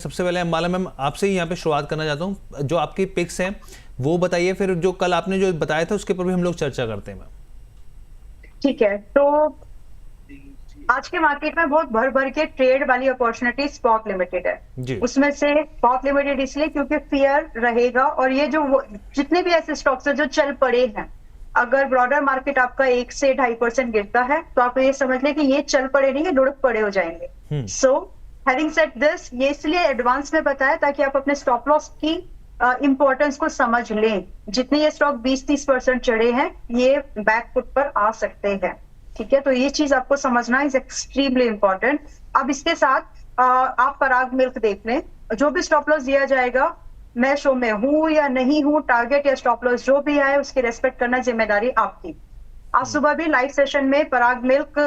सबसे पहले अंबाला मैम आपसे ही यहाँ पे शुरुआत करना चाहता हूँ, जो आपकी पिक्स हैं वो बताइए, फिर जो कल आपने जो बताया था उसके ऊपर भी हम लोग चर्चा करते हैं मैम। ठीक है, तो आज के मार्केट में बहुत भर भर के ट्रेड वाली अपॉर्चुनिटी स्पॉट लिमिटेड है। जी उसमें से स्पॉट लिमिटेड इसलिए क्योंकि फियर रहेगा, और ये जो जितने भी ऐसे स्टॉक्स हैं जो चल पड़े हैं, अगर ब्रॉडर मार्केट आपका 1 से 2.5% गिरता है तो आप ये समझ लें कि ये चल पड़े नहीं, ये लुढ़क पड़े हो जाएंगे। सो हैविंग सेड दिस, ये इसलिए एडवांस में बताया ताकि आप अपने स्टॉप लॉस की इंपॉर्टेंस को समझ लें। जितने ये स्टॉक 20-30% चढ़े हैं, ये बैकफुट पर आ सकते हैं। ठीक है, तो ये चीज आपको समझना इज एक्सट्रीमली इंपॉर्टेंट। अब इसके साथ आप पराग मिल्क देख लें, जो भी स्टॉप लॉस दिया जाएगा, मैं शो में हूं या नहीं हूं, टारगेट या स्टॉप लॉस जो भी आए उसकी रेस्पेक्ट करना जिम्मेदारी आपकी। आज सुबह भी लाइव सेशन में पराग मिल्क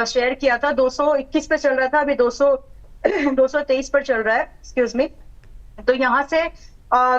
शेयर किया था, 221 पे चल रहा था, अभी 223 पर चल रहा है, एक्सक्यूज मी। तो यहाँ से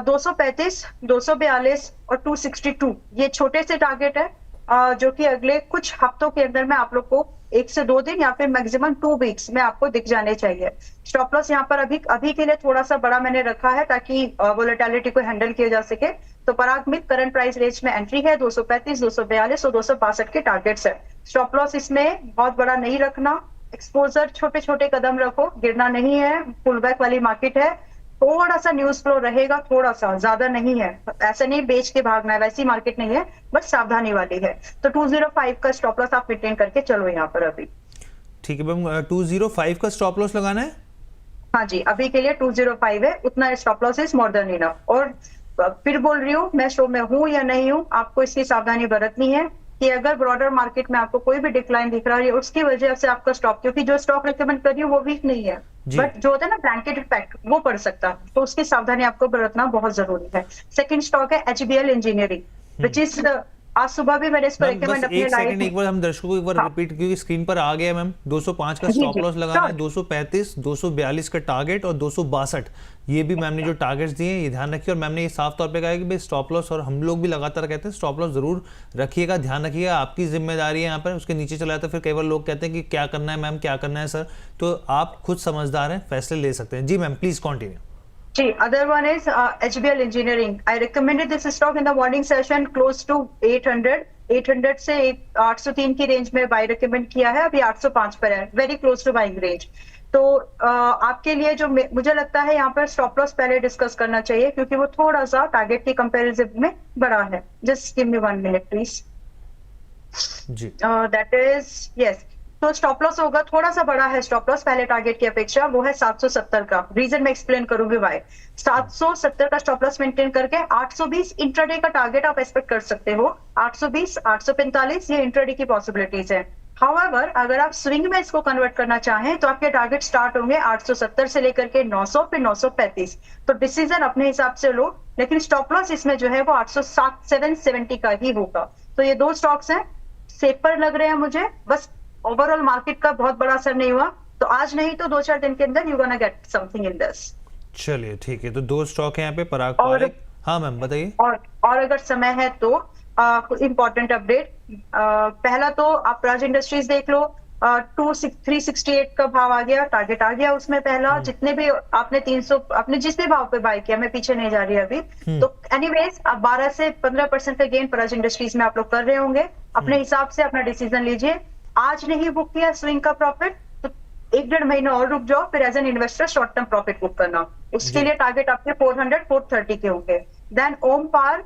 235, 242 और 262 ये छोटे से टारगेट है, जो कि अगले कुछ हफ्तों के अंदर में आप लोग को 1 से 2 दिन या फिर मैक्सिमम 2 वीक्स में आपको दिख जाने चाहिए। स्टॉप लॉस यहाँ पर अभी के लिए थोड़ा सा बड़ा मैंने रखा है ताकि वोलेटिलिटी को हैंडल किया जा सके। तो पराग मिल्क करंट प्राइस रेंज में एंट्री है, 235, 242 और 262 के टारगेट्स है। स्टॉप लॉस इसमें बहुत बड़ा नहीं रखना, एक्सपोजर छोटे छोटे कदम रखो, गिरना नहीं है, पुल बैक वाली मार्केट है, थोड़ा सा न्यूज फ्लो रहेगा, थोड़ा सा, ज्यादा नहीं है, ऐसा नहीं बेच के भागना है, वैसी मार्केट नहीं है, बस सावधानी वाली है। तो 205 का स्टॉप लॉस आप मेंटेन करके चलो यहाँ पर अभी। ठीक है मैम, 205 का स्टॉप लॉस लगाना है। हाँ जी, अभी के लिए 205 है, उतना stop loss is more than enough. और फिर बोल रही हूँ, मैं शो में हूँ या नहीं हूँ, आपको इसकी सावधानी बरतनी है कि अगर ब्रॉडर मार्केट में आपको कोई भी डिक्लाइन दिख रहा है, उसकी वजह से आपका स्टॉक, क्योंकि जो स्टॉक रिकमेंड कर रही हूँ वो वीक नहीं है, बट जो होता है ना ब्लैंकेट इफेक्ट, वो पड़ सकता है, तो उसकी सावधानी आपको बरतना बहुत जरूरी है। सेकंड स्टॉक है HBL इंजीनियरिंग, विच इज आज सुबह भी मैंने इसको रिकमेंड अपने लाइव। एक बार हम दर्शकों को एक बार रिपीट, क्योंकि स्क्रीन पर आ गया मैम। 205 का स्टॉप लॉस लगाना है, 235, 242 का टारगेट और 262, ये भी मैम ने जो टारगेट्स दिए हैं ये ध्यान रखिए। और मैम ने ये साफ तौर पे कहा है कि भाई स्टॉप लॉस, और हम लोग भी लगातार कहते हैं स्टॉप लॉस जरूर रखिएगा, ध्यान रखिएगा, आपकी जिम्मेदारी है यहाँ पर। उसके नीचे चला जाता है, फिर कई बार लोग कहते हैं कि क्या करना है मैम, क्या करना है सर, तो आप खुद समझदार हैं, फैसले ले सकते हैं। जी मैम प्लीज कंटिन्यू। जी, other one is HBL Engineering. I recommended this stock in the morning session close to 800 से 803 की रेंज में बाय रिकमेंड किया है, अभी 805 पर है, very close to buying range. तो आपके लिए जो मुझे लगता है यहाँ पर स्टॉप लॉस पहले डिस्कस करना चाहिए, क्योंकि वो थोड़ा सा टारगेट के कंपैरिजन में बड़ा है। Just give me 1 minute please. जी दैट इज यस, तो स्टॉप लॉस होगा, थोड़ा सा बड़ा है स्टॉप लॉस पहले टारगेट की अपेक्षा, वो है 770 का। रीजन मैं एक्सप्लेन करूंगी व्हाई। 770 का स्टॉप लॉस मेंटेन करके 820 इंट्राडे का टारगेट आप एक्सपेक्ट कर सकते हो। 820, 845 ये इंट्राडे की पॉसिबिलिटीज है। हाउएवर, अगर आप स्विंग में इसको कन्वर्ट करना चाहें तो आपके टारगेट स्टार्ट होंगे 870 से लेकर के 900, फिर 935। तो डिसीजन अपने हिसाब से लो, लेकिन स्टॉप लॉस इसमें जो है वो 770 का ही होगा। तो ये 2 स्टॉक्स हैं, सेफर लग रहे हैं मुझे, बस ओवरऑल मार्केट का बहुत बड़ा असर नहीं हुआ, तो आज नहीं तो 2-4 दिन के अंदर you gonna get something in this. चलिए ठीक है, तो 2 स्टॉक है यहाँ पे, पराग पारिक। हाँ मैम बताइए। और अगर समय है तो इंपॉर्टेंट अपडेट, पहला तो आप राज इंडस्ट्रीज देख लो, 368 का भाव आ गया, टारगेट आ गया उसमें पहला। जितने भी आपने 300, आपने जिस भी भाव पे बाय किया, मैं पीछे नहीं जा रही अभी, तो एनीवेज आप 12 से 15% का गेन राज इंडस्ट्रीज में आप लोग कर रहे होंगे। अपने हिसाब से अपना डिसीजन लीजिए। आज नहीं बुक किया स्विंग का प्रॉफिट तो 1-1.5 महीना और रुक जाओ, फिर as an investor short term profit book करना। उसके लिए टारगेट आपके 400-430 के होंगे। देन ओम पार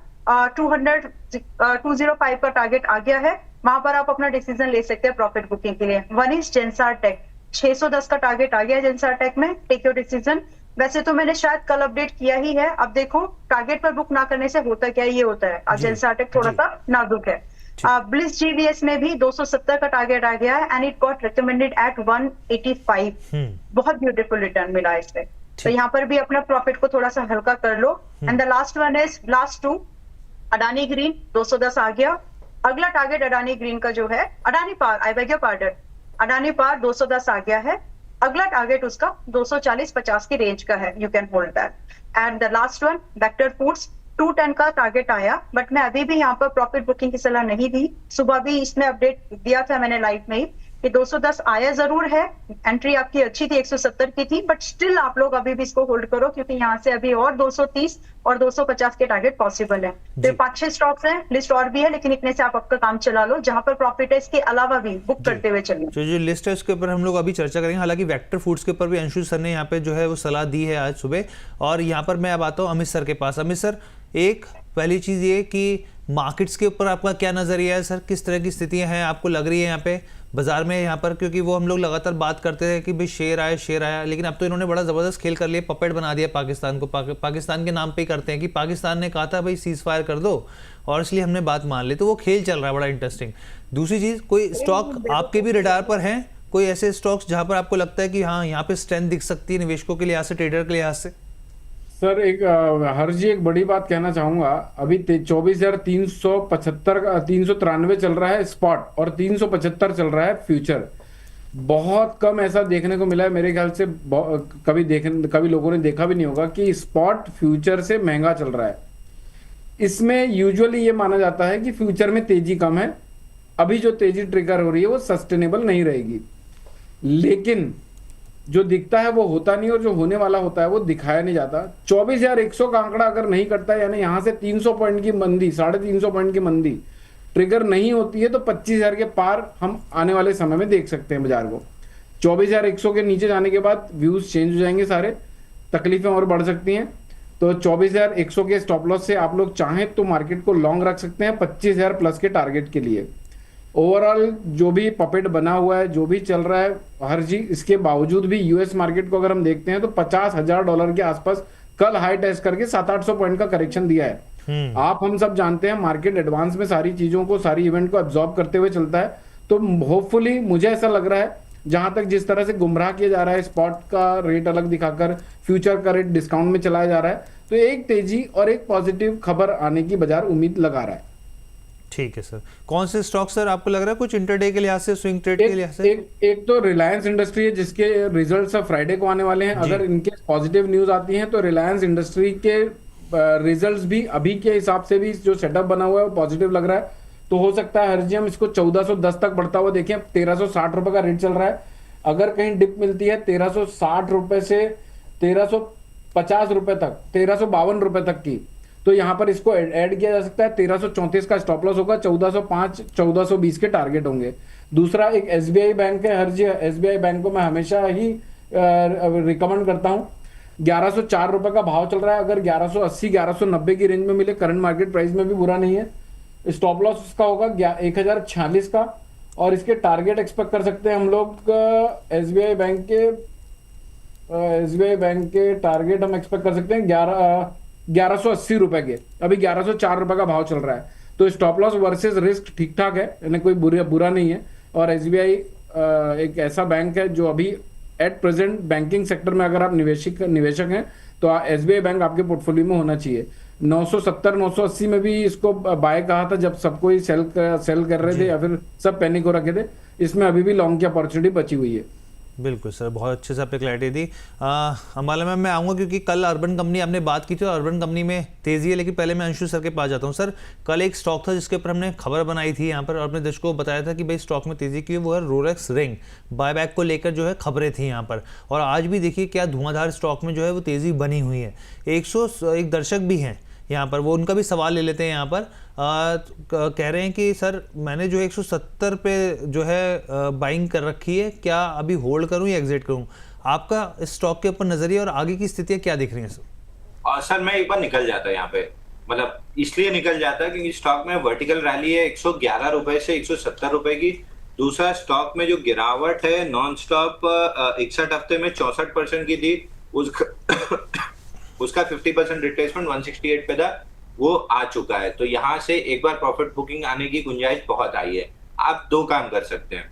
205 का टारगेट आ गया है, वहां पर आप अपना डिसीजन ले सकते हैं प्रॉफिट बुकिंग के लिए। वन इज जेंसार टेक, 610 का टारगेट आ गया है जेंसार टेक में, टेक योर डिसीजन। वैसे तो मैंने शायद कल अपडेट किया ही है, अब देखो टारगेट पर बुक ना करने से होता क्या, ये होता है आज जेंसार टेक थोड़ा सा नाजुक है। ब्लिस जीवीएस में भी 270 का टारगेट आ गया है, and it got recommended at 185। बहुत ब्यूटीफुल रिटर्न मिला इससे, तो यहाँ पर भी अपना प्रॉफिट को थोड़ा सा हल्का कर लो। And the last one is last 2 Adani green, 210 आ गया। अगला टारगेट अडानी ग्रीन का जो है, अडानी पार, I beg your pardon, Adani पार 210 आ गया है। अगला टारगेट उसका 240-50 की रेंज का है, you can hold that. And the last one vector foods, 210 का टारगेट आया, बट मैं अभी भी यहाँ पर प्रॉफिट बुकिंग की सलाह नहीं दी। सुबह भी इसमें अपडेट दिया था मैंने लाइव में ही, कि 210 आया जरूर है, एंट्री आपकी अच्छी थी 170 की थी, बट स्टिल आप लोग अभी भी इसको होल्ड करो क्योंकि यहाँ से अभी और 230 और 250 के टारगेट पॉसिबल है। तो जी 5-6 स्टॉक्स हैं, लिस्ट और भी है, लेकिन इतने से आप आपका काम चला लो, जहां पर प्रॉफिट है इसके अलावा भी बुक जी, करते हुए चलिए। जो जो लिस्ट है उसके ऊपर हम लोग अभी चर्चा करेंगे। हालांकि वेक्टर फूड्स के ऊपर भी अंशु सर ने यहाँ पे जो है वो सलाह दी है आज सुबह। और यहाँ पर मैं अब आता हूँ अमित सर के पास। अमित सर, एक पहली चीज़ ये कि मार्केट्स के ऊपर आपका क्या नज़रिया है सर, किस तरह की स्थितियाँ हैं आपको लग रही है यहाँ पे बाजार में यहाँ पर? क्योंकि वो हम लोग लगातार बात करते हैं कि भाई शेयर आया, लेकिन अब तो इन्होंने बड़ा ज़बरदस्त खेल कर लिया, पपेट बना दिया पाकिस्तान को। पाकिस्तान के नाम पे ही करते हैं कि पाकिस्तान ने कहा था भाई सीज फायर कर दो और इसलिए हमने बात मान ली, तो वो खेल चल रहा है बड़ा इंटरेस्टिंग। दूसरी चीज़, कोई स्टॉक आपके भी रडार पर हैं, कोई ऐसे स्टॉक्स जहाँ पर आपको लगता है कि हाँ यहाँ पे स्ट्रेंथ दिख सकती है निवेशकों के लिहाज से, ट्रेडर के लिहाज से? सर हर जी एक बड़ी बात कहना चाहूंगा। अभी 24,375 393 चल रहा है स्पॉट और 375 चल रहा है फ्यूचर। बहुत कम ऐसा देखने को मिला है मेरे ख्याल से, कभी लोगों ने देखा भी नहीं होगा कि स्पॉट फ्यूचर से महंगा चल रहा है। इसमें यूजुअली ये माना जाता है कि फ्यूचर में तेजी कम है, अभी जो तेजी ट्रिगर हो रही है वो सस्टेनेबल नहीं रहेगी। लेकिन जो दिखता है वो होता नहीं और जो होने वाला होता है वो दिखाया नहीं जाता। 24,100 का आंकड़ा अगर नहीं करता, यानी यहां से 300 पॉइंट की मंदी, 350 पॉइंट की मंदी ट्रिगर नहीं होती है, तो 25,000 के पार हम आने वाले समय में देख सकते हैं बाजार को। 24,100 के नीचे जाने के बाद व्यूज चेंज हो जाएंगे सारे, तकलीफें और बढ़ सकती हैं। तो 24,100 के स्टॉप लॉस से आप लोग चाहें तो मार्केट को लॉन्ग रख सकते हैं 25,000 प्लस के टारगेट के लिए। ओवरऑल जो भी पपेट बना हुआ है, जो भी चल रहा है हर जी, इसके बावजूद भी यूएस मार्केट को अगर हम देखते हैं तो $50,000 के आसपास कल हाई टेस्ट करके 700-800 पॉइंट का करेक्शन दिया है। आप हम सब जानते हैं मार्केट एडवांस में सारी चीजों को, सारी इवेंट को एब्जॉर्ब करते हुए चलता है। तो होपफुली मुझे ऐसा लग रहा है, जहां तक जिस तरह से गुमराह किया जा रहा है, स्पॉट का रेट अलग दिखाकर फ्यूचर का रेट डिस्काउंट में चलाया जा रहा है, तो एक तेजी और एक पॉजिटिव खबर आने की बाजार उम्मीद लगा रहा है। ठीक है सर। कौन से स्टॉक सर आपको लग रहा है कुछ इंटरडे के लिहाज से, स्विंग ट्रेड के लिहाज से? एक तो रिलायंस इंडस्ट्री है जिसके रिजल्ट्स अब फ्राइडे को आने वाले हैं। अगर इनके पॉजिटिव न्यूज आती हैं तो रिलायंस इंडस्ट्री के रिजल्ट्स भी अभी के हिसाब से भी जो सेटअप बना हुआ है वो पॉजिटिव लग रहा है। तो हो सकता है हर जी हम इसको 1410 तक बढ़ता हुआ देखें। 1360 रुपए का रेट चल रहा है, अगर कहीं डिप मिलती है 1360 रुपए से 1350 रुपए तक, 1352 रुपए तक की, तो यहां पर इसको ऐड किया जा सकता है। 1334 का स्टॉप लॉस होगा, 1405 1420 के टारगेट होंगे। दूसरा एक एसबीआई बैंक है हर जी, एसबीआई बैंक को मैं हमेशा ही रिकमेंड करता हूं। 1104 रुपए का भाव चल रहा है, अगर 1180 1190 की रेंज में मिले करंट मार्केट प्राइस में भी बुरा नहीं है। स्टॉप लॉस उसका होगा 1046 का, और इसके टारगेट एक्सपेक्ट कर सकते हैं हम लोग एसबीआई बैंक के टारगेट हम एक्सपेक्ट कर सकते हैं 1180 रुपए के। अभी 1104 रुपए का भाव चल रहा है, तो स्टॉप लॉस वर्सेस रिस्क ठीक ठाक है, यानी कोई बुरा नहीं है। और एसबीआई एक ऐसा बैंक है जो अभी एट प्रेजेंट बैंकिंग सेक्टर में अगर आप निवेशक हैं तो एसबीआई बैंक आपके पोर्टफोलियो में होना चाहिए। 970 980 में भी इसको बाय कहा था जब सब कोई सेल कर रहे थे या फिर सब पैनिक हो रखे थे। इसमें अभी भी लॉन्ग की अपॉर्चुनिटी बची हुई है। बिल्कुल सर, बहुत अच्छे से आपने क्लैरिटी दी। अंबाला मैम मैं आऊँगा क्योंकि कल अर्बन कंपनी आपने बात की थी और अर्बन कंपनी में तेज़ी है, लेकिन पहले मैं अंशु सर के पास जाता हूँ। सर, कल एक स्टॉक था जिसके ऊपर हमने खबर बनाई थी यहाँ पर और अपने दर्शकों को बताया था कि भाई स्टॉक में तेज़ी की, वो है रोलेक्स रिंग। बायबैक को लेकर जो है खबरें थी यहाँ पर, और आज भी देखिए क्या धुआंधार स्टॉक में जो है वो तेज़ी बनी हुई है। 101 दर्शक भी हैं यहाँ पर, वो उनका भी सवाल ले लेते हैं यहाँ पर। कह रहे हैं कि सर मैंने जो 170 पे जो है बाइंग कर रखी है, क्या अभी होल्ड करूं या एग्जिट करूं? आपका इस स्टॉक के ऊपर नजरिया और आगे की स्थितियां क्या दिख रही हैं सर? सर मैं एक बार निकल जाता है यहाँ पे, मतलब इसलिए निकल जाता है क्योंकि स्टॉक में वर्टिकल रैली है 111 रुपए से 170 रुपए की। दूसरा, स्टॉक में जो गिरावट है नॉन स्टॉप 61 हफ्ते में 64% की थी, उसका 50% रिट्रेसमेंट 168 पे था, वो आ चुका है। तो यहाँ से एक बार प्रॉफिट बुकिंग आने की गुंजाइश बहुत आई है। आप दो काम कर सकते हैं,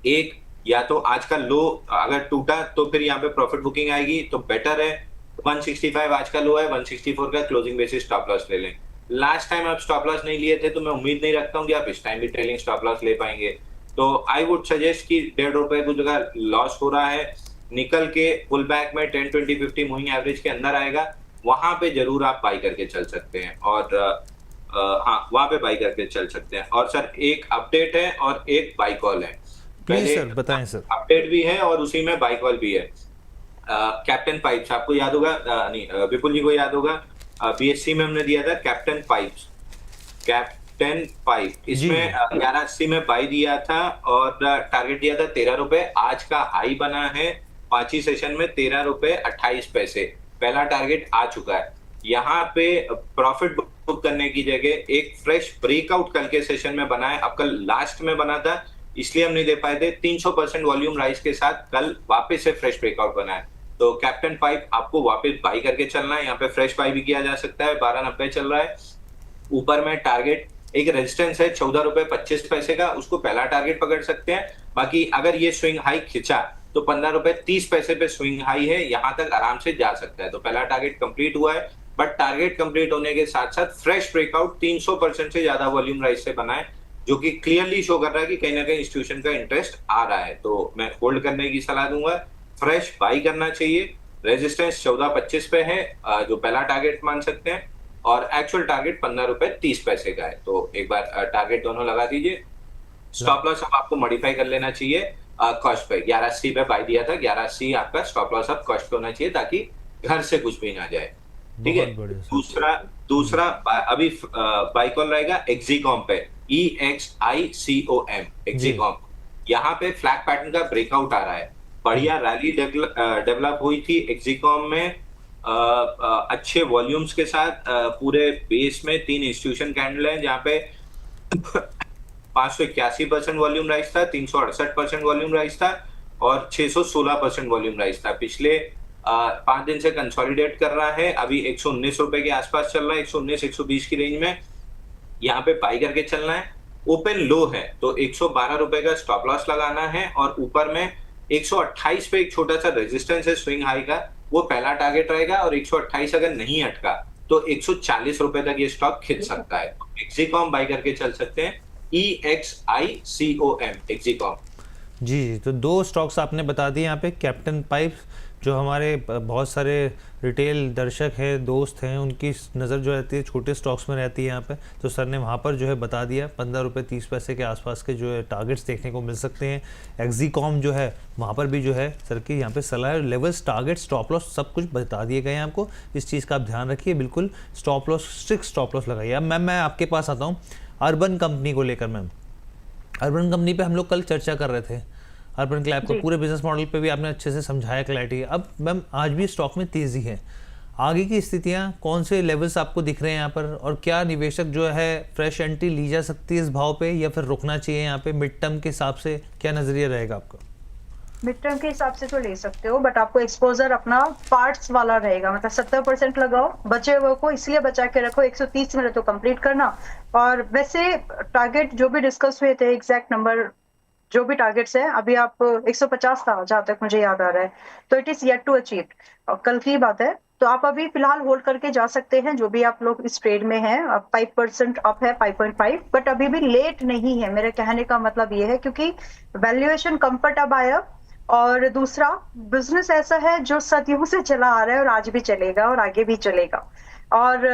एक या तो आज का लो अगर टूटा तो फिर यहाँ पे प्रॉफिट बुकिंग आएगी तो बेटर है। 165 आज का लो है, 164 का क्लोजिंग बेसिस स्टॉप लॉस ले लें। लास्ट टाइम आप स्टॉप लॉस नहीं लिए थे तो मैं उम्मीद नहीं रखता हूँ कि आप इस टाइम भी ट्रेलिंग स्टॉप लॉस ले पाएंगे। तो आई वुड सजेस्ट कि 1.5 रुपए को जगह लॉस हो रहा है, निकल के पुल बैक में 10 20 50 मूविंग एवरेज के अंदर आएगा, वहां पे जरूर आप बाई करके चल सकते हैं। और हाँ, वहां पे बाई करके चल सकते हैं। और सर एक अपडेट है और एक बाई कॉल है। प्लीज सर बताएं सर। अपडेट भी है और उसी में बाई कॉल भी है। कैप्टन पाइप्स आपको याद होगा, नहीं विपुल जी को याद होगा, बीएससी में हमने दिया था कैप्टन पाइप्स, कैप्टन पाइप, इसमें 1180 में बाई दिया था और टारगेट दिया था 13 रुपए। आज का हाई बना है 5 ही सेशन में 13 रुपए 28 पैसे, पहला टारगेट आ चुका है। यहाँ पे प्रॉफिट बुक करने की जगह एक फ्रेश ब्रेकआउट कल के सेशन में बना है। अब कल लास्ट में बना था इसलिए हम नहीं दे पाए थे। 300% वॉल्यूम राइज के साथ कल वापस से फ्रेश ब्रेकआउट बना है, तो कैप्टन पाइप आपको वापस बाई करके चलना है। यहाँ पे फ्रेश बाई भी किया जा सकता है, 12.90 चल रहा है। ऊपर में टारगेट एक रेजिस्टेंस है 14 रुपए 25 पैसे का, उसको पहला टारगेट पकड़ सकते हैं। बाकी अगर ये स्विंग हाई खिंचा तो 15 रुपए 30 पैसे पे स्विंग हाई है, यहां तक आराम से जा सकता है। तो पहला टारगेट कंप्लीट हुआ है, बट टारगेट कंप्लीट होने के साथ साथ फ्रेश ब्रेकआउट 300% से ज्यादा वॉल्यूम राइज से बना है, जो कि क्लियरली शो कर रहा है कि कहीं ना कहीं इंस्टीट्यूशन का इंटरेस्ट आ रहा है। तो मैं होल्ड करने की सलाह दूंगा, फ्रेश बाई करना चाहिए। रेजिस्टेंस 14.25 पे है जो पहला टारगेट मान सकते हैं, और एक्चुअल टारगेट 15 रुपए 30 पैसे का है। तो एक बार टारगेट दोनों लगा दीजिए। स्टॉप लॉस अब आपको मॉडिफाई कर लेना चाहिए कॉस्ट पे। 1180 पे बाई दिया था, 1180 आपका स्टॉप लॉस अब कॉस्ट पे होना चाहिए ताकि घर से कुछ भी ना जाए, ठीक है। दूसरा अभी बाई कॉल रहेगा एक्जीकॉम पे, EXICOM एक्जीकॉम। यहाँ पे फ्लैग पैटर्न का ब्रेकआउट आ रहा है, बढ़िया रैली डेवलप हुई थी एक्जीकॉम में, अच्छे वॉल्यूम्स के साथ। पूरे बेस में 3 इंस्टीट्यूशन कैंडल हैं जहाँ पे 581% वॉल्यूम राइज था, 368% वॉल्यूम राइज था और 616% वॉल्यूम राइज था। पिछले 5 दिन से कंसोलिडेट कर रहा है, अभी 119 रुपए के आसपास चल रहा है, 119-120 की रेंज में। यहाँ पे बाई करके चलना है। ओपन लो है तो 112 रुपए का स्टॉप लॉस लगाना है, और ऊपर में 128 पे एक छोटा सा रेजिस्टेंस है स्विंग हाई का, वो पहला टारगेट रहेगा। और 128 अगर नहीं अटका तो 140 रुपए तक ये स्टॉक खिंच सकता है। एक्जीकॉम बाई करके चल सकते हैं, EXICOM एक्जीकॉम। जी, तो 2 स्टॉक्स आपने बता दिए यहाँ पे। कैप्टन पाइप्स जो हमारे बहुत सारे रिटेल दर्शक हैं, दोस्त हैं, उनकी नज़र जो रहती है छोटे स्टॉक्स में रहती है यहाँ पे, तो सर ने वहाँ पर जो है बता दिया 15 रुपये 30 पैसे के आसपास के जो है टारगेट्स देखने को मिल सकते हैं। एक्जीकॉम जो है वहाँ पर भी जो है सर की यहाँ पे सलाह, लेवल्स, टारगेट, स्टॉप लॉस सब कुछ बता दिए गए हैं आपको। इस चीज़ का आप ध्यान रखिए, बिल्कुल stop loss, strict stop loss लगाइए। अब मैम मैं आपके पास आता हूँ अर्बन कंपनी को लेकर। मैम अर्बन कंपनी पे हम लोग कल चर्चा कर रहे थे, अर्बन क्लैब को पूरे बिजनेस मॉडल पे भी आपने अच्छे से समझाया, क्लैरिटी। अब मैम आज भी स्टॉक में तेज़ी है, आगे की स्थितियां, कौन से लेवल्स आपको दिख रहे हैं यहाँ पर, और क्या निवेशक जो है फ्रेश एंट्री ली जा सकती है इस भाव पे, या फिर रुकना चाहिए यहाँ पे? मिड टर्म के हिसाब से क्या नजरिया रहेगा आपका? मिड टर्म के हिसाब से तो ले सकते हो, बट आपको एक्सपोजर अपना पार्ट्स वाला रहेगा, मतलब 70% लगाओ, बचे हुए को इसलिए बचा के रखो। 130 मिनट तो कंप्लीट करना। और वैसे टारगेट जो भी डिस्कस हुए थे, एग्जैक्ट नंबर जो भी टारगेट्स है, अभी आप 150 था जहां तक मुझे याद आ रहा है, तो it is yet to achieve, कल की बात है। तो आप अभी फिलहाल होल्ड करके जा सकते हैं, जो भी आप लोग इस ट्रेड में हैं। 5% अप है, 5.5, बट अभी भी लेट नहीं है। मेरे कहने का मतलब ये है क्योंकि वैल्यूएशन कंफर्ट अब आया, और दूसरा बिजनेस ऐसा है जो सदियों से चला आ रहा है और आज भी चलेगा और आगे भी चलेगा। और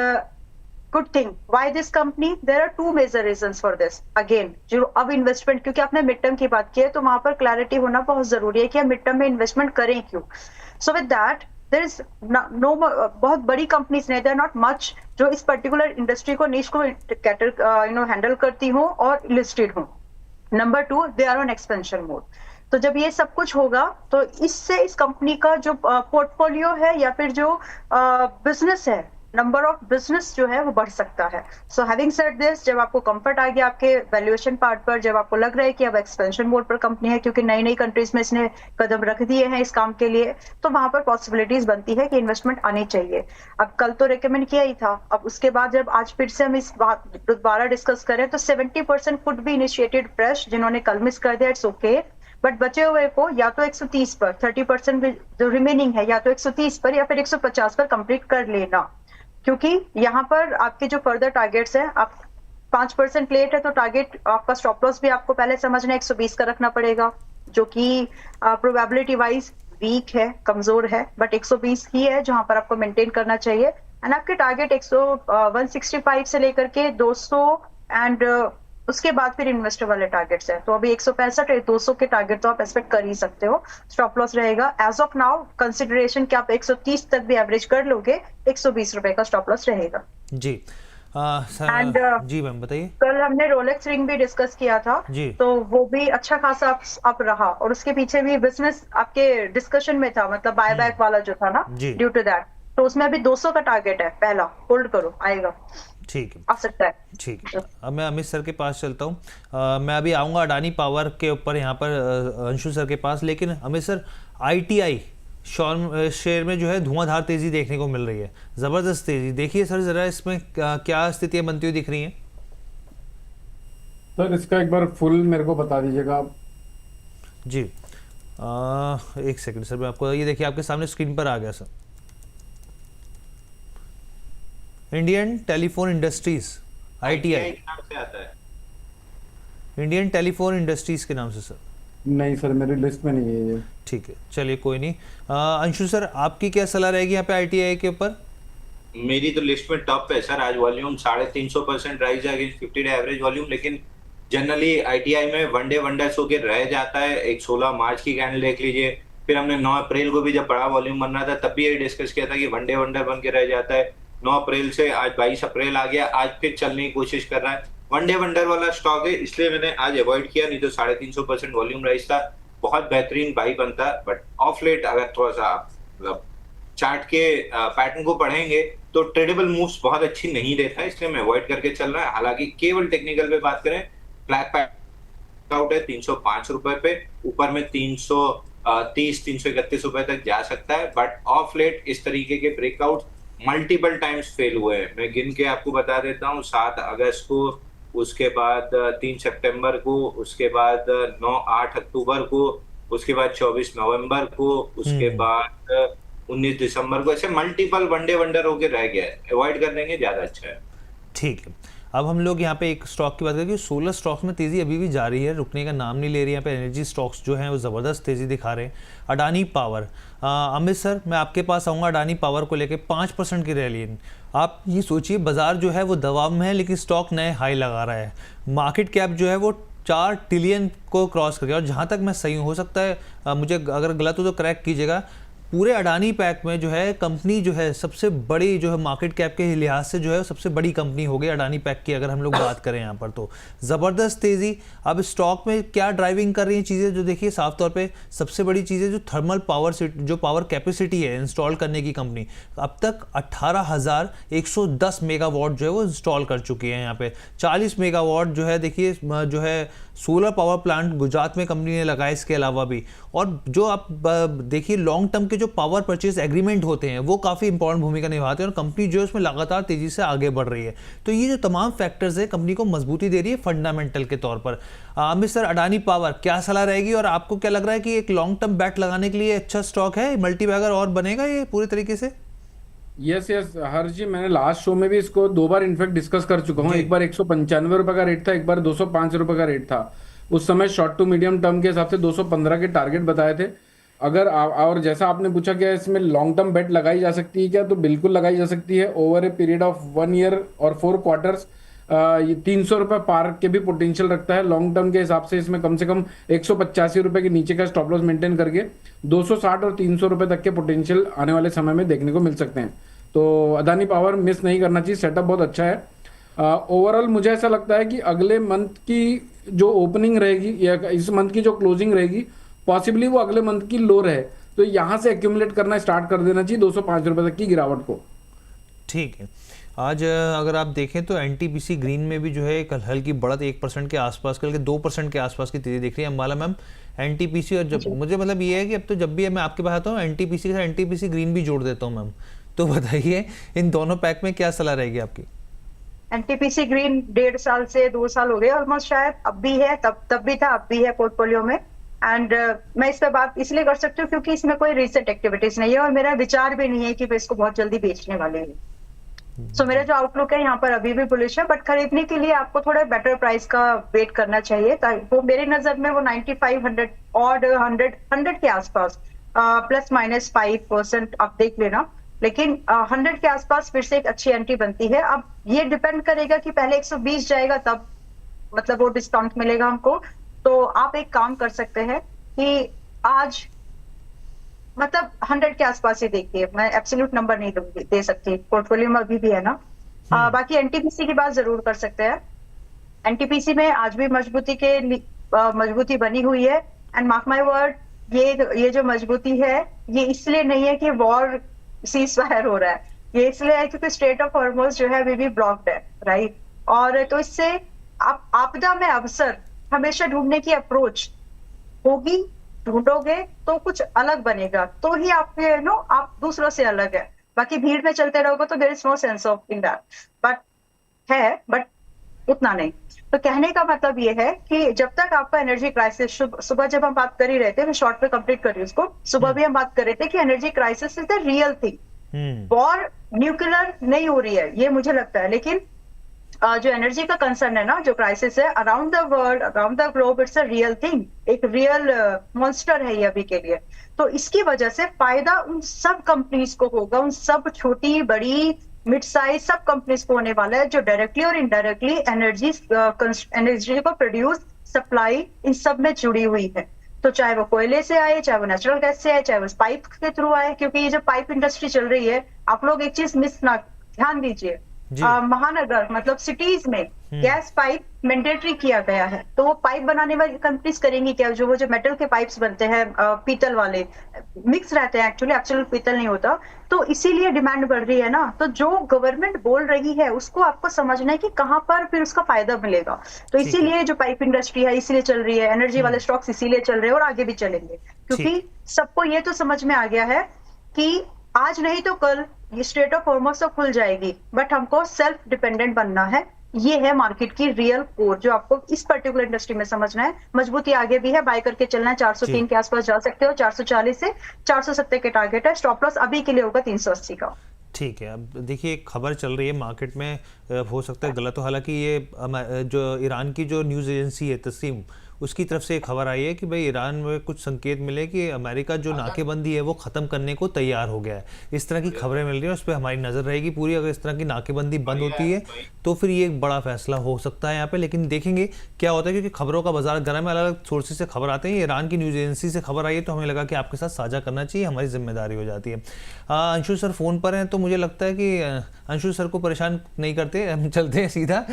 good thing, why this company, there are 2 major reasons for this. Again जो अब इन्वेस्टमेंट, क्योंकि आपने मिड टर्म की बात की है, तो वहां पर क्लैरिटी होना बहुत जरूरी है कि हम मिड टर्म में इन्वेस्टमेंट करें क्यों। So with that there is no, बहुत बड़ी कंपनीज नहीं, देयर नॉट मच जो इस पर्टिकुलर इंडस्ट्री को, निश को हैंडल करती हो और लिस्टेड हो। Number 2, they are on expansion mode. तो जब ये सब कुछ होगा तो इससे इस कंपनी का जो पोर्टफोलियो है या फिर जो बिजनेस है, नंबर ऑफ बिजनेस जो है वो बढ़ सकता है। सो हैविंग सेड दिस, जब आपको कंफर्ट आ गया आपके वैल्यूएशन पार्ट पर, जब आपको लग रहा है कि अब एक्सपेंशन मोड पर कंपनी है, क्योंकि नई नई कंट्रीज में इसने कदम रख दिए हैं इस काम के लिए, तो वहां पर पॉसिबिलिटीज बनती है कि इन्वेस्टमेंट आनी चाहिए। अब कल तो रिकमेंड किया ही था, अब उसके बाद जब आज फिर से हम इस बात दोबारा डिस्कस करें तो 70% कुड बी इनिशिएटेड फ्रेश, जिन्होंने कल मिस कर दिया इट्स ओके, बट बचे हुए को या तो 130 पर, 30% जो रिमेनिंग है, या तो 130 पर या फिर 150 पर कंप्लीट कर लेना। क्योंकि यहाँ पर आपके जो फर्दर टारगेट्स हैं, आप 5% लेट है तो टारगेट आपका स्टॉप लॉस भी आपको पहले समझना 120 का रखना पड़ेगा, जो कि प्रोबेबिलिटी वाइज वीक है, कमजोर है, बट 120 ही है जहां पर आपको मेंटेन करना चाहिए। एंड आपके टारगेट 165 से लेकर के 200 एंड उसके बाद फिर इन्वेस्टर वाले टारगेट्स हैं। तो अभी 165 है, 200 के टारगेट तो आप एक्सपेक्ट कर ही सकते हो। स्टॉप लॉस रहेगा एज ऑफ नाउ कंसिडरेशन कि आप 130 तक भी एवरेज कर लोगे, 120 रुपए का स्टॉप लॉस रहेगा। जी And, जी मैम बताइए। कल हमने रोलेक्स रिंग भी डिस्कस किया था, जी। तो वो भी अच्छा खासा अप रहा, और उसके पीछे भी बिजनेस आपके डिस्कशन में था, मतलब बाय बैक वाला जो था ना, जी। Due to that. तो उसमें अभी 200 का टारगेट है, पहला होल्ड करो, आएगा, ठीक है आ सकता है। ठीक है। अब मैं अमित सर के पास चलता हूँ। मैं अभी आऊँगा अडानी पावर के ऊपर यहाँ पर अंशु सर के पास, लेकिन अमित सर ITI शेयर में जो है धुआंधार तेजी देखने को मिल रही है, जबरदस्त तेजी। देखिए सर जरा इसमें क्या स्थितियां बनती हुई दिख रही हैं। सर इसका एक बार फुल मेरे को बता दीजिएगा आप। जी एक सेकंड सर, मैं आपको ये देखिए आपके सामने स्क्रीन पर आ गया sir, Indian telephone industries ITI के नाम से आता है। इंडियन टेलीफोन इंडस्ट्रीज के नाम से सर। नहीं सर, मेरी लिस्ट में नहीं है ये। ठीक है चलिए कोई नहीं। अंशु सर आपकी क्या सलाह रहेगी यहाँ पे ITI के ऊपर? मेरी तो लिस्ट में टॉप पे है सर। आज वॉल्यूम 350% राइज है अगेंस्ट 50 डे एवरेज वॉल्यूम, लेकिन जनरली ITI में वनडे वंडर्स होकर रह जाता है। एक 16 मार्च की कैंडल देख लीजिए, फिर हमने 9 अप्रैल को भी जब बड़ा वॉल्यूम बन रहा था तब भी ये डिस्कस किया था कि वनडे वंडर बन के रह जाता है। 9 अप्रैल से आज 22 अप्रैल आ गया, आज फिर चलने की कोशिश कर रहा है। वनडे वंडर वाला स्टॉक है, इसलिए मैंने आज अवॉइड किया, नहीं तो 350% वॉल्यूम राइज था, बहुत बेहतरीन बाई बनता। बट ऑफ लेट अगर थोड़ा सा मतलब चार्ट के पैटर्न को पढ़ेंगे तो ट्रेडेबल मूव्स बहुत अच्छी नहीं देता है, इसलिए मैं अवॉइड करके चल रहा है। हालांकि केवल टेक्निकल पे बात करें, फ्लैग आउट है 305 रुपए पे, ऊपर में 330 331 रुपए तक जा सकता है। बट ऑफ लेट इस तरीके के ब्रेकआउट मल्टीपल टाइम्स फेल हुए हैं। मैं गिन के आपको बता देता हूँ, 7 अगस्त को, उसके बाद 3 सितंबर को, उसके बाद 8 अक्टूबर को, उसके बाद 24 नवंबर को, उसके बाद 19 दिसंबर को, ऐसे मल्टीपल वनडे वंडर होके रह गया है। अवॉइड कर देंगे, ज्यादा अच्छा है। ठीक है, अब हम लोग यहाँ पे एक स्टॉक की बात करें, 16 स्टॉक्स में तेजी अभी भी जारी है, रुकने का नाम नहीं ले रही। यहाँ पे एनर्जी स्टॉक्स जो हैं वो ज़बरदस्त तेजी दिखा रहे हैं। अडानी पावर, अमित सर मैं आपके पास आऊँगा अडानी पावर को लेके 5% की रैली। आप ये सोचिए बाजार जो है वो दबाव में है, लेकिन स्टॉक नए हाई लगा रहा है। मार्केट कैप जो है वो 4 ट्रिलियन को क्रॉस कर गया, और जहाँ तक मैं सही हो सकता है मुझे अगर गलत हो तो करेक्ट कीजिएगा, पूरे अडानी पैक में जो है कंपनी जो है सबसे बड़ी जो है मार्केट कैप के लिहाज से जो है सबसे बड़ी कंपनी हो गई अडानी पैक की, अगर हम लोग बात करें यहाँ पर तो ज़बरदस्त तेज़ी। अब स्टॉक में क्या ड्राइविंग कर रही हैं चीज़ें, जो देखिए साफ तौर पे सबसे बड़ी चीज़ है जो थर्मल पावर जो पावर कैपेसिटी है इंस्टॉल करने की कंपनी, अब तक 18,110 मेगावाट जो है वो इंस्टॉल कर चुकी है। यहाँ पे 40 मेगावाट जो है देखिए जो है सोलर पावर प्लांट गुजरात में कंपनी ने लगाया, इसके अलावा भी। और जो आप देखिए लॉन्ग टर्म के जो पावर परचेज एग्रीमेंट होते हैं वो काफ़ी इंपॉर्टेंट भूमिका निभाते हैं, और कंपनी जो है उसमें लगातार तेजी से आगे बढ़ रही है। तो ये जो तमाम फैक्टर्स है कंपनी को मजबूती दे रही है फंडामेंटल के तौर पर। अमित सर अडानी पावर क्या सलाह रहेगी, और आपको क्या लग रहा है कि एक लॉन्ग टर्म बैट लगाने के लिए अच्छा स्टॉक है, मल्टी बैगर और बनेगा ये पूरी तरीके से? यस हर्ष जी, मैंने लास्ट शो में भी इसको 2 बार इनफैक्ट डिस्कस कर चुका हूँ। एक बार 195 रुपए का रेट था, एक बार 205 रुपए का रेट था। उस समय शॉर्ट टू मीडियम टर्म के हिसाब से 215 के टारगेट बताए थे। अगर और जैसा आपने पूछा क्या इसमें लॉन्ग टर्म बेट लगाई जा सकती है क्या, तो बिल्कुल लगाई जा सकती है। Over a period of 1 year और 4 क्वार्टर्स ये 300 रुपए पार के भी पोटेंशियल रखता है। लॉन्ग टर्म के हिसाब से इसमें कम से कम 185 रुपए के नीचे का स्टॉप लॉस मेंटेन करके 260 और 300 रुपए तक के पोटेंशियल आने वाले समय में देखने को मिल सकते हैं। तो अदानी पावर मिस नहीं करना चाहिए, सेटअप बहुत अच्छा है। ओवरऑल मुझे ऐसा लगता है कि अगले मंथ की जो ओपनिंग रहेगी या इस मंथ की जो क्लोजिंग रहेगी, पॉसिबली वो अगले मंथ की लो रहे, तो यहाँ से एक्यूमुलेट करना स्टार्ट कर देना चाहिए 205 रुपए तक की गिरावट को। ठीक है, आज अगर आप देखें तो एनटीपीसी ग्रीन में भी जो है एक हल्की बढ़त 1% के आसपास, कल के 2% के आसपास की तेजी दिख रही है। अंबाला मैम एनटीपीसी, और जब मुझे मतलब ये है कि अब तो जब भी मैं आपके पास आता हूँ एनटीपीसी के साथ एनटीपीसी ग्रीन भी जोड़ देता हूँ मैम, तो बताइए इन दोनों पैक में क्या सलाह रहेगी आपकी? एनटीपीसी ग्रीन 1.5 साल से 2 साल हो गए ऑलमोस्ट, शायद अब भी है, तब भी था, अब भी है पोर्टफोलियो में। एंड मैं इस पे बात इसलिए कर सकती हूँ क्योंकि इसमें कोई रीसेट एक्टिविटीज नहीं है, और मेरा विचार भी नहीं है कि मैं इसको बहुत जल्दी बेचने वाले हूँ। सो मेरा जो आउटलुक है यहाँ पर अभी भी बुलिश है, बट खरीदने के लिए आपको थोड़ा बेटर प्राइस का वेट करना चाहिए। वो मेरी नजर में वो 95 और 100 के आसपास ±5% आप देख लेना, लेकिन 100 के आसपास फिर से एक अच्छी एंट्री बनती है। अब ये डिपेंड करेगा कि पहले 120 जाएगा तब मतलब वो डिस्काउंट मिलेगा हमको। तो आप एक काम कर सकते हैं कि आज मतलब 100 के आसपास ही देखिए, मैं एब्सोल्यूट नंबर नहीं दूंगी, दे सकती, पोर्टफोलियो में अभी भी है ना। बाकी एनटीपीसी की बात जरूर कर सकते हैं। एनटीपीसी में आज भी मजबूती बनी हुई है। एंड मार्क माय वर्ड, ये जो मजबूती है ये इसलिए नहीं है कि वॉर सीज फायर हो रहा है, ये इसलिए है क्योंकि स्ट्रेट ऑफ हॉर्मुज जो है अभी भी ब्लॉक्ड है, राइट। और तो इससे आप आपदा में अवसर हमेशा ढूंढने की अप्रोच होगी, ढूंढोगे तो कुछ अलग बनेगा, तो ही आपके आप दूसरों से अलग है। बाकी भीड़ में चलते रहोगे तो there is no sense of in that, but उतना नहीं। तो कहने का मतलब ये है कि जब तक आपका एनर्जी क्राइसिस, सुबह जब हम बात कर ही रहे थे, मैं शॉर्ट पे कंप्लीट कर रही हूँ उसको, सुबह भी हम बात कर रहे थे कि energy crisis is the real thing. War nuclear नहीं हो रही है ये मुझे लगता है, लेकिन जो एनर्जी का कंसर्न है ना, जो क्राइसिस है around the world, around the globe, it's a real thing, एक रियल मॉन्स्टर है ये अभी के लिए। तो इसकी वजह से फायदा उन सब कंपनीज को होगा, उन सब छोटी बड़ी मिड साइज सब कंपनीज को होने वाला है जो डायरेक्टली और इनडायरेक्टली एनर्जी को प्रोड्यूस, सप्लाई, इन सब में जुड़ी हुई है। तो चाहे वो कोयले से आए, चाहे वो नेचुरल गैस से आए, चाहे वो पाइप के थ्रू आए, क्योंकि ये जो पाइप इंडस्ट्री चल रही है, आप लोग एक चीज मिस ना, ध्यान दीजिए, महानगर मतलब सिटीज में गैस पाइप मैंडेटरी किया गया है। तो वो पाइप बनाने वाली कंपनीज करेंगी क्या? जो मेटल के पाइप्स बनते हैं, पीतल वाले मिक्स रहते हैं, एक्चुअली एब्सोल्यूट पीतल नहीं होता, तो इसीलिए डिमांड बढ़ रही है ना। तो जो गवर्नमेंट बोल रही है उसको आपको समझना है कि कहां पर फिर उसका फायदा मिलेगा। तो इसीलिए जो पाइप इंडस्ट्री है इसीलिए चल रही है, एनर्जी वाले स्टॉक्स इसीलिए चल रहे हैं और आगे भी चलेंगे, क्योंकि सबको ये तो समझ में आ गया है कि आज नहीं तो कल ये स्ट्रेट ऑफ हॉर्मुज तो खुल जाएगी, बट हमको सेल्फ डिपेंडेंट बनना है। ये है मार्केट की रियल कोर जो आपको इस पर्टिकुलर इंडस्ट्री में समझना है। मजबूती आगे भी है, बाय करके चलना है, 403 के आसपास जा सकते हो, 440 से 470 के टारगेट है, स्टॉप लॉस अभी के लिए होगा 380 का। ठीक है। अब देखिए एक खबर चल रही है मार्केट में, हो सकता है गलत हो, हालांकि ये जो ईरान की जो न्यूज़ एजेंसी है तस्नीम, उसकी तरफ से खबर आई है कि भाई ईरान में कुछ संकेत मिले कि अमेरिका जो नाकेबंदी है वो ख़त्म करने को तैयार हो गया है। इस तरह की खबरें मिल रही हैं, उस पर हमारी नज़र रहेगी पूरी। अगर इस तरह की नाकेबंदी बंद होती है तो फिर ये एक बड़ा फैसला हो सकता है यहाँ पे, लेकिन देखेंगे क्या होता है, क्योंकि खबरों का बाजार गर्म है, अलग अलग सोर्सेज से खबर आते हैं। ईरान की न्यूज़ एजेंसी से खबर आई है तो हमें लगा कि आपके साथ साझा करना चाहिए, हमारी जिम्मेदारी हो जाती है। अंशु सर फ़ोन पर हैं, तो मुझे लगता है कि अंशु सर को परेशान नहीं करते, हम चलते हैं सीधा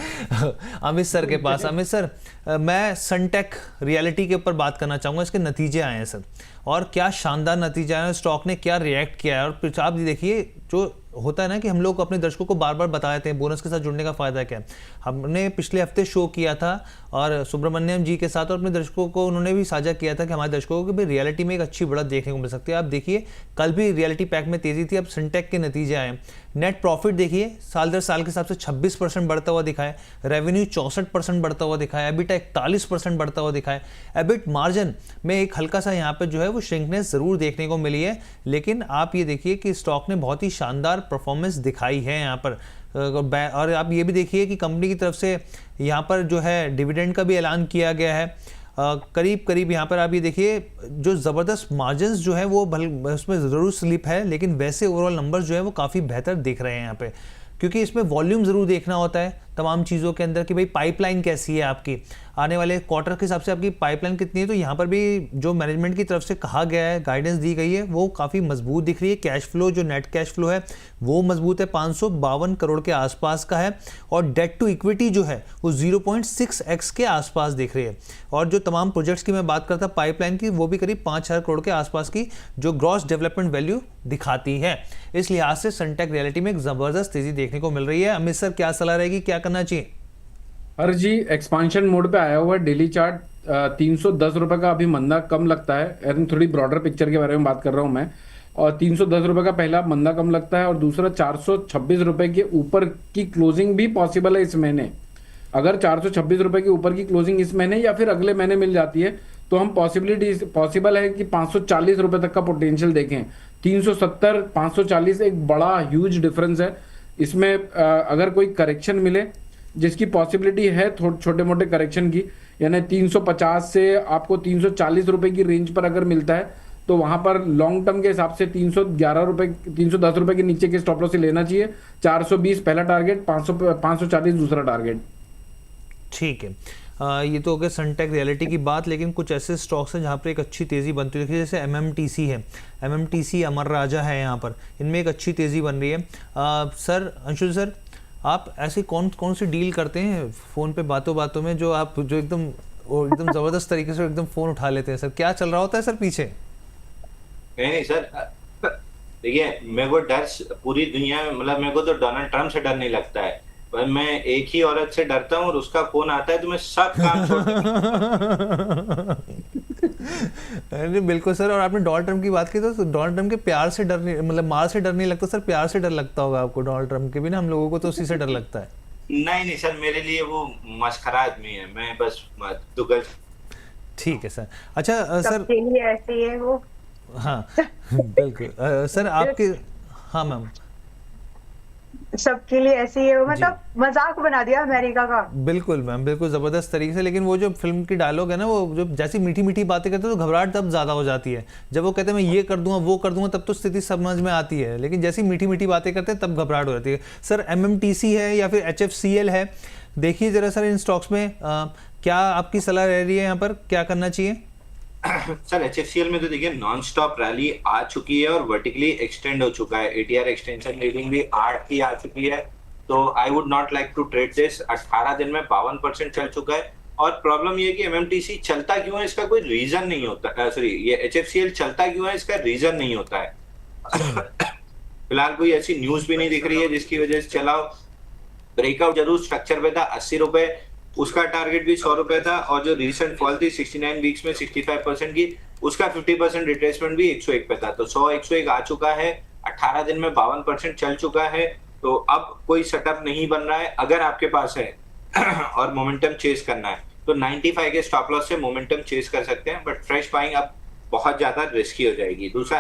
अमित सर के पास। अमित सर, मैं सनटेक रियलिटी के ऊपर बात करना चाहूँगा। इसके नतीजे आए हैं सर, और क्या शानदार नतीजे आए हैं, स्टॉक ने क्या रिएक्ट किया है। और फिर आप देखिए, जो होता है ना कि हम लोग अपने दर्शकों को बार बार बताते हैं बोनस के साथ जुड़ने का फ़ायदा क्या है। हमने पिछले हफ्ते शो किया था और सुब्रमण्यम जी के साथ, और अपने दर्शकों को उन्होंने भी साझा किया था कि हमारे दर्शकों को भी रियलिटी में एक अच्छी बढ़त देखने को मिल सकती है। आप देखिए कल भी रियलिटी पैक में तेज़ी थी, अब सनटेक के नतीजे आए। नेट प्रॉफिट देखिए साल दर साल के हिसाब से 26% बढ़ता हुआ दिखा है, रेवेन्यू 64% बढ़ता हुआ दिखा है, एबिटा 41% बढ़ता हुआ दिखा है। एबिट मार्जिन में एक हल्का सा यहाँ पे जो है वो श्रिंकनेस ज़रूर देखने को मिली है, लेकिन आप ये देखिए कि स्टॉक ने बहुत ही शानदार परफॉर्मेंस दिखाई है यहाँ पर। और आप ये भी देखिए कि कंपनी की तरफ से यहाँ पर जो है डिविडेंड का भी ऐलान किया गया है। करीब करीब यहाँ पर आप ये देखिए जो ज़बरदस्त मार्जिन्स जो है वो उसमें ज़रूर स्लिप है, लेकिन वैसे ओवरऑल नंबर्स जो है वो काफ़ी बेहतर दिख रहे हैं यहाँ पे, क्योंकि इसमें वॉल्यूम ज़रूर देखना होता है तमाम चीज़ों के अंदर कि भाई पाइपलाइन कैसी है आपकी, आने वाले क्वार्टर के हिसाब से आपकी पाइपलाइन कितनी है। तो यहाँ पर भी जो मैनेजमेंट की तरफ से कहा गया है, गाइडेंस दी गई है, वो काफ़ी मजबूत दिख रही है। कैश फ्लो, जो नेट कैश फ्लो है वो मजबूत है, 552 करोड़ के आसपास का है, और डेट टू इक्विटी जो है वो 0.6x के आसपास दिख रही है। और जो तमाम प्रोजेक्ट्स की मैं बात करता पाइपलाइन की, वो भी करीब 5000 करोड़ के आसपास की जो ग्रॉस डेवलपमेंट वैल्यू दिखाती है। इस लिहाज से सनटेक रियलिटी में एक ज़बरदस्त तेज़ी देखने को मिल रही है। अमित सर, क्या सलाह रहेगी, क्या करना चाहिए? हर जी एक्सपांशन मोड पे आया हुआ है, डेली चार्ट 310 रुपए का अभी मंदा कम लगता है। थोड़ी ब्रॉडर पिक्चर के बारे में बात कर रहा हूं मैं, और 310 रुपए का पहला मंदा कम लगता है, और दूसरा 426 रुपए के ऊपर की क्लोजिंग भी पॉसिबल है इस महीने। अगर 426 रुपए के ऊपर की क्लोजिंग इस महीने या फिर अगले महीने मिल जाती है तो हम पॉसिबल है कि 540 रुपए तक का पोटेंशियल देखें। 370 540 एक बड़ा ह्यूज डिफरेंस है इसमें। अगर कोई करेक्शन मिले, जिसकी पॉसिबिलिटी है छोटे मोटे करेक्शन की, यानी 350 से आपको 340 रुपए की रेंज पर अगर मिलता है तो वहां पर लॉन्ग टर्म के हिसाब से 311 रुपए 310 रुपए के नीचे के स्टॉप लॉस से लेना चाहिए। 420 पहला टारगेट, 540 दूसरा टारगेट। ठीक है। ये तो हो गया सनटेक रियलिटी की बात, लेकिन कुछ ऐसे स्टॉक्स हैं जहाँ पर एक अच्छी तेज़ी बनती है। देखिए जैसे एमएमटीसी है, एमएमटीसी अमर राजा है, यहाँ पर इनमें एक अच्छी तेज़ी बन रही है। सर अंशुल सर, आप ऐसी कौन कौन सी डील करते हैं फ़ोन पे बातों बातों में जो एकदम ज़बरदस्त तरीके से एकदम फ़ोन उठा लेते हैं? सर क्या चल रहा होता है सर पीछे? नहीं सर, देखिए मेरे को डर पूरी दुनिया में, मतलब मेरे को तो डोनाल्ड ट्रम्प से डर नहीं लगता है, पर मैं एक ही औरत से डरता हूँ और उसका फोन आता है तो मैं सब काम छोड़ अरे बिल्कुल सर। और आपने डोनाल्ड ट्रम्प की बात की तो डोनाल्ड ट्रम्प के प्यार से डर नहीं, मतलब मार से डर नहीं लगता सर, प्यार से डर लगता होगा आपको डोनाल्ड ट्रम्प के भी ना। हम लोगों को तो उसी से डर लगता है। नहीं सर, मेरे लिए वो मस्खरा आदमी है, मैं बस दुगल। ठीक है सर। अच्छा सर, सबके लिए ऐसे ही है वो। हाँ बिल्कुल सर आपके, हाँ मैम, सबके लिए ऐसे ही है वो, मतलब मजाक बना दिया अमेरिका का। बिल्कुल मैम, बिल्कुल जबरदस्त तरीके से। लेकिन वो जो फिल्म की डायलॉग है ना, वो जो जैसी मीठी मीठी बातें करते हैं तो घबराहट तब ज्यादा हो जाती है। जब वो कहते हैं मैं ये कर दूंगा वो कर दूंगा तब तो स्थिति समझ में आती है, लेकिन जैसी मीठी मीठी बातें करते हैं तब घबराहट हो जाती है। सर एमएमटीसी है या फिर HFCL है, देखिए जरा सर इन स्टॉक्स में क्या आपकी सलाह रह रही है, यहाँ पर क्या करना चाहिए? सर HFCL में तो देखिए नॉन स्टॉप रैली आ चुकी है और वर्टिकली एक्सटेंड हो चुका है, ATR एक्सटेंशन रीडिंग भी 8 की आ चुकी है, तो I would not like to trade this. 18 दिन में 52% चल चुका है। और प्रॉब्लम ये है कि MMTC चलता क्यों है इसका कोई रीजन नहीं होता, सॉरी ये HFCL चलता क्यों है इसका रीजन नहीं होता है। फिलहाल कोई ऐसी न्यूज भी नहीं दिख रही है जिसकी वजह से चलाओ। ब्रेकआउट जरूर स्ट्रक्चर पे था 80 रुपए, उसका टारगेट भी 100 रुपए था, और जो रिसेंट फॉल थी 69 वीक्स में 65% की, उसका 50% रिट्रेसमेंट भी 101 पे था। तो 100 101 आ चुका है, 18 दिन में 52% चल चुका है, तो अब कोई सेटअप नहीं बन रहा है। अगर आपके पास है और मोमेंटम चेस करना है तो 95 के स्टॉप लॉस से मोमेंटम चेस कर सकते हैं, बट फ्रेश बाइंग अब बहुत ज्यादा रिस्की हो जाएगी। दूसरा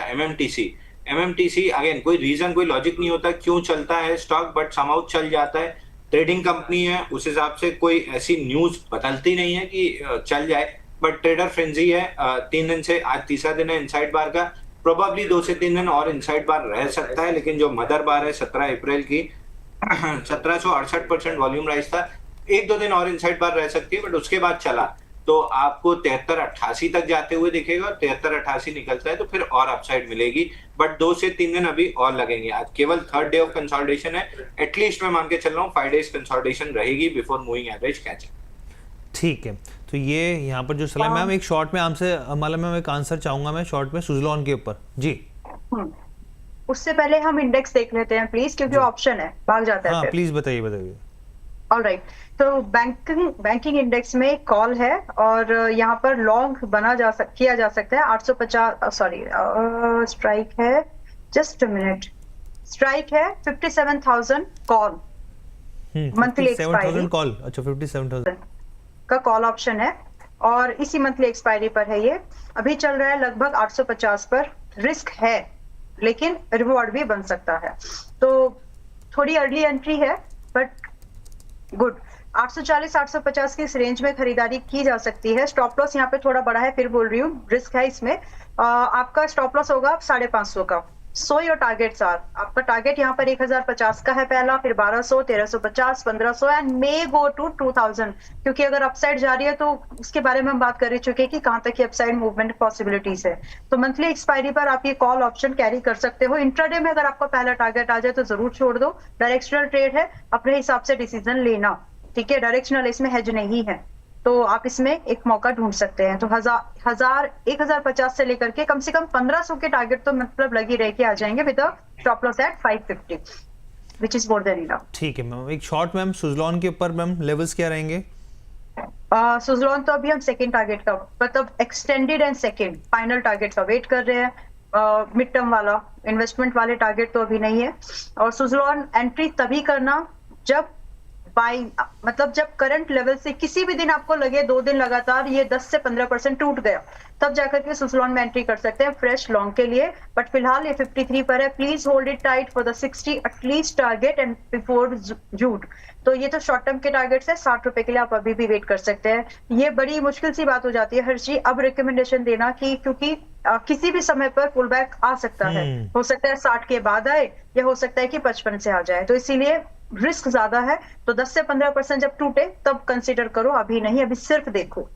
MMTC अगेन कोई रीजन कोई लॉजिक नहीं होता क्यों चलता है स्टॉक, बट समहाउ चल जाता है। ट्रेडिंग कंपनी है, उस हिसाब से कोई ऐसी न्यूज बदलती नहीं है कि चल जाए, बट ट्रेडर फ्रेंजी है। 3 दिन से आज तीसरा दिन है इनसाइड बार का, प्रोबेबली 2 से 3 दिन और इनसाइड बार रह सकता है, लेकिन जो मदर बार है 17 अप्रैल की 1768% वॉल्यूम राइज था, 1-2 दिन और इनसाइड बार रह सकती है, बट उसके बाद चला तो आपको 73-88 तक जाते हुए दिखेगा, और 73-88 निकलता है तो फिर और अपसाइड मिलेगी, बट 2 से 3 दिन अभी और लगेंगे। आज केवल 3rd डे ऑफ कंसोलिडेशन है, एटलीस्ट मैं मान के चल रहा हूँ 5 डेज कंसोलिडेशन रहेगी बिफोर मूविंग एवरेज कैच। ठीक है, तो ये यहाँ पर जो सलाह मैम, एक शॉर्ट में आपसे मतलब मैं एक आंसर चाहूंगा मैं शॉर्ट में सुजलॉन के ऊपर जी। उससे पहले हम इंडेक्स देख लेते हैं प्लीज, क्योंकि ऑप्शन है भाग जाता है। हाँ प्लीज बताइए। ऑलराइट, तो बैंकिंग इंडेक्स में एक कॉल है और यहाँ पर लॉन्ग किया जा सकता है 850, सॉरी स्ट्राइक है, जस्ट अ मिनट, स्ट्राइक है 57,000 कॉल, मंथली एक्सपायरी कॉल, अच्छा 57,000 का कॉल ऑप्शन है, और इसी मंथली एक्सपायरी पर है। ये अभी चल रहा है लगभग 850 पर, रिस्क है लेकिन रिवॉर्ड भी बन सकता है, तो थोड़ी अर्ली एंट्री है बट गुड। 840-850 की इस रेंज में खरीदारी की जा सकती है। स्टॉप लॉस यहाँ पे थोड़ा बड़ा है, फिर बोल रही हूँ रिस्क है इसमें। आपका स्टॉप लॉस होगा 550 का। सो योर टारगेट्स आर, आपका टारगेट यहाँ पर 1050 का है पहला, फिर 1200, 1350, 1500 एंड मे गो टू 2000, क्योंकि अगर अपसाइड जा रही है तो उसके बारे में हम बात कर चुके हैं कि कहाँ तक की अपसाइड मूवमेंट पॉसिबिलिटीज है। तो मंथली एक्सपायरी पर आप ये कॉल ऑप्शन कैरी कर सकते हो। इंट्राडे में अगर आपका पहला टारगेट आ जाए तो जरूर छोड़ दो। डायरेक्शनल ट्रेड है, अपने हिसाब से डिसीजन लेना, ठीक है। डायरेक्शनल, इसमें हेज नहीं है, तो आप इसमें एक मौका ढूंढ सकते हैं। तो 1050 से लेकर के कम से कम 1500 के टारगेट तो मतलब लगी रह के आ जाएंगे with stop loss at 550, which is more than enough. ठीक है मैम, एक शॉर्ट मैम सुजलॉन के ऊपर मैम लेवल्स क्या रहेंगे? सुजलॉन तो अभी हम सेकंड टारगेट का, मतलब extended and second final target का वेट कर रहे हैं। मिड टर्म वाला इन्वेस्टमेंट वाले टारगेट तो अभी नहीं है। और सुजलॉन एंट्री तभी करना जब बाइंग, मतलब जब करंट लेवल से किसी भी दिन आपको लगे 2 दिन लगातार ये 10 से 15% टूट गया, तब जाकर के सुजलॉन में एंट्री कर सकते हैं फ्रेश लॉन्ग के लिए। बट फिलहाल ये 53 पर है, please hold it tight for the 60 at least target and before jute. तो ये तो शॉर्ट टर्म के टारगेट्स है, 60 रुपए के लिए आप अभी भी वेट कर सकते हैं। ये बड़ी मुश्किल सी बात हो जाती है हर्षी अब रिकमेंडेशन देना की, क्योंकि किसी भी समय पर पुल बैक आ सकता है। हो सकता है 60 के बाद आए या हो सकता है कि 55 से आ जाए, तो इसीलिए रिस्क ज्यादा है, तो 10 से 15% जब टूटे तब कंसीडर करो, अभी नहीं, अभी सिर्फ देखो।